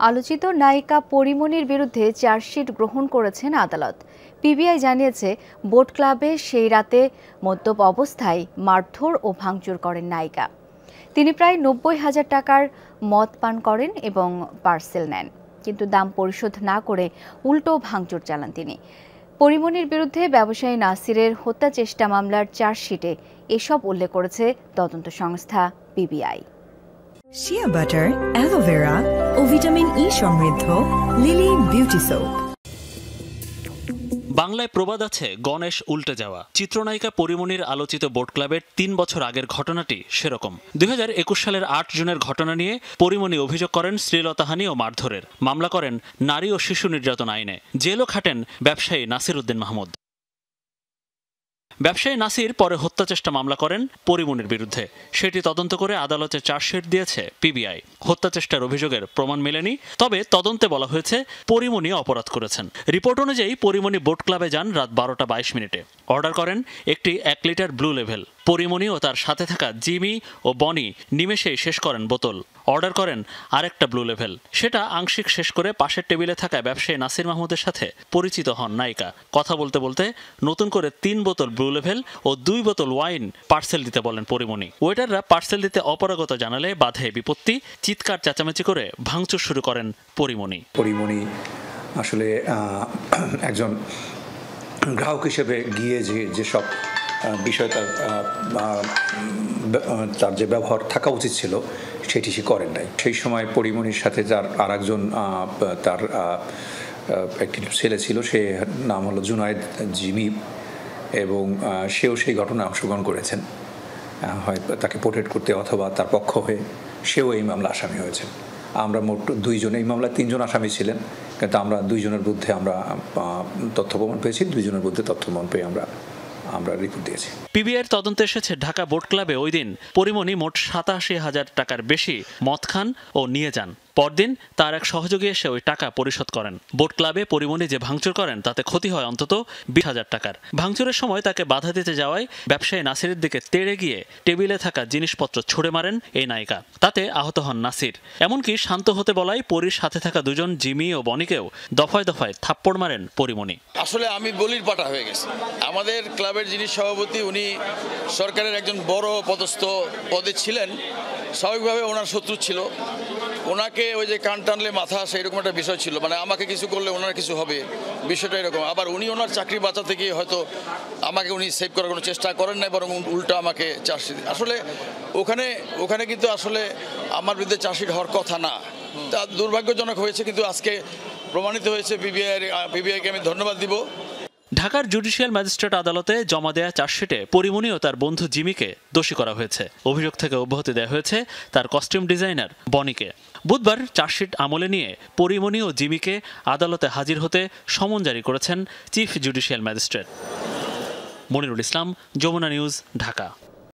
আলোচিত নায়িকা পরিমণির বিরুদ্ধে চার্জশিট গ্রহণ করেছেন আদালত। পিবিআই জানিয়েছে, বোট ক্লাবে সেই রাতে মদ্যপ অবস্থায় মারধর ও ভাঙচুর করেন নায়িকা। তিনি প্রায় ৯০,০০০ টাকার মদ পান করেন এবং পার্সেল নেন, কিন্তু দাম পরিশোধ না করে উল্টো ভাঙচুর চালান তিনি। পরিমণির বিরুদ্ধে ব্যবসায়ী নাসিরের হত্যা চেষ্টা মামলার চার্জশিটে এসব উল্লেখ করেছে তদন্ত সংস্থা পিবিআই। শিয়া বাটার, অ্যালোভেরা ও ভিটামিন ই সমৃদ্ধ লিলি বিউটি সোপ। বাংলায় প্রবাদ আছে, গণেশ উল্টে যাওয়া। চিত্রনায়িকা পরিমণির আলোচিত বোট ক্লাবের ৩ বছর আগের ঘটনাটি সেরকম। ২০২১ সালের ৮ জুনের ঘটনা নিয়ে পরিমণি অভিযোগ করেন শ্লীলতাহানি ও মারধরের। মামলা করেন নারী ও শিশু নির্যাতন আইনে। জেলও খাটেন ব্যবসায়ী নাসির উদ্দিন মাহমুদ। ব্যবসায়ী নাসির পরে হত্যা চেষ্টা মামলা করেন পরিমণির বিরুদ্ধে। সেটি তদন্ত করে আদালতে চার্জশিট দিয়েছে পিবিআই। হত্যা চেষ্টার অভিযোগের প্রমাণ মেলেনি, তবে তদন্তে বলা হয়েছে পরিমণি অপরাধ করেছেন। রিপোর্ট অনুযায়ী পরিমণি বোট ক্লাবে যান রাত ১২:২২। অর্ডার করেন একটি ১ লিটার ব্লু লেভেল। পরিমণি ও তার সাথে থাকা জিমি ও বনি নিমেষেই শেষ করেন বোতল। অর্ডার করেন আরেকটা ব্লু লেভেল। সেটা আংশিক শেষ করে পাশের টেবিলে থাকা ব্যবসায়ী নাসির মাহমুদের সাথে পরিচিত হন নায়িকা। কথা বলতে বলতে নতুন করে ৩ বোতল ব্লু লেভেল ও ২ বোতল ওয়াইন পার্সেল দিতে বলেন পরিমণি। ওয়েটাররা পার্সেল দিতে অপারগতা জানালে বাধে বিপত্তি। চিৎকার চেঁচামেচি করে ভাঙচুর শুরু করেন পরিমণি। পরিমণি আসলে একজন গ্রাহক হিসেবে গিয়ে যেসব বিষয় তার যে ব্যবহার থাকা উচিত ছিল সেটি সে করেন নাই। সেই সময় পরিমণির সাথে যার আর একজন তার একটি ছেলে ছিল, সে নাম হলো জুনায়েদ জিমি, এবং সেও সেই ঘটনায় অংশগ্রহণ করেছেন। হয় তাকে পোর্ট্রেট করতে অথবা তার পক্ষ হয়ে সেও এই মামলা আসামি হয়েছেন। আমরা মোট ২ জন, এই মামলায় ৩ জন আসামি ছিলেন, কিন্তু আমরা ২ জনের বিরুদ্ধে আমরা তথ্য প্রমাণ পেয়েছি। 2 জনের বিরুদ্ধে তথ্য প্রমাণ পেয়ে আমরা রিপোর্ট দিয়েছি। পিবিআইয়ের তদন্তে এসেছে, ঢাকা বোট ক্লাবে ওই দিন পরিমণি মোট ৮৭,০০০ টাকার বেশি মদ খান ও নিয়ে যান। পরদিন তার এক সহযোগী এসে ওই টাকা পরিশোধ করেন। বোট ক্লাবে পরিমণি যে ভাঙচুর করেন তাতে ক্ষতি হয় অন্তত ২০,০০০ টাকার। ভাঙচুরের সময় তাকে বাধা দিতে যাওয়ায় ব্যবসায়ী নাসিরের দিকে তেড়ে গিয়ে টেবিলে থাকা জিনিসপত্র ছুড়ে মারেন এই নায়িকা। তাতে আহত হন নাসির। এমনকি শান্ত হতে বলায় পরির সাথে থাকা ২ জন জিমি ও বনিকেও দফায় দফায় থাপ্পড় মারেন পরিমণি। আসলে আমি বলির পাটা হয়ে গেছি। আমাদের ক্লাবের যিনি সভাপতি, উনি সরকারের একজন বড় পদস্থ পদে ছিলেন। স্বাভাবিকভাবে ওনার শত্রু ছিল। ওনাকে ওই যে কান টানলে মাথা, সেই রকম একটা বিষয় ছিল। মানে আমাকে কিছু করলে ওনার কিছু হবে, বিষয়টা এরকম। আবার উনি ওনার চাকরি বাঁচাতে গিয়ে হয়তো আমাকে উনি সেভ করার কোনো চেষ্টা করেন নাই, বরং উল্টা আমাকে চার্জশিট। আসলে ওখানে কিন্তু আসলে আমার বিরুদ্ধে চার্জশিট হওয়ার কথা না। তা দুর্ভাগ্যজনক হয়েছে, কিন্তু আজকে প্রমাণিত হয়েছে। পিবিআইকে আমি ধন্যবাদ দিব। ঢাকার জুডিশিয়াল ম্যাজিস্ট্রেট আদালতে জমা দেয়া চার্জশিটে পরিমণি ও তার বন্ধু জিমিকে দোষী করা হয়েছে। অভিযোগ থেকে অব্যাহতি দেওয়া হয়েছে তার কস্টিউম ডিজাইনার বনিকে। বুধবার চার্জশিট আমলে নিয়ে পরিমণি ও জিমিকে আদালতে হাজির হতে সমন জারি করেছেন চিফ জুডিশিয়াল ম্যাজিস্ট্রেট। মনিরুল ইসলাম, যমুনা নিউজ, ঢাকা।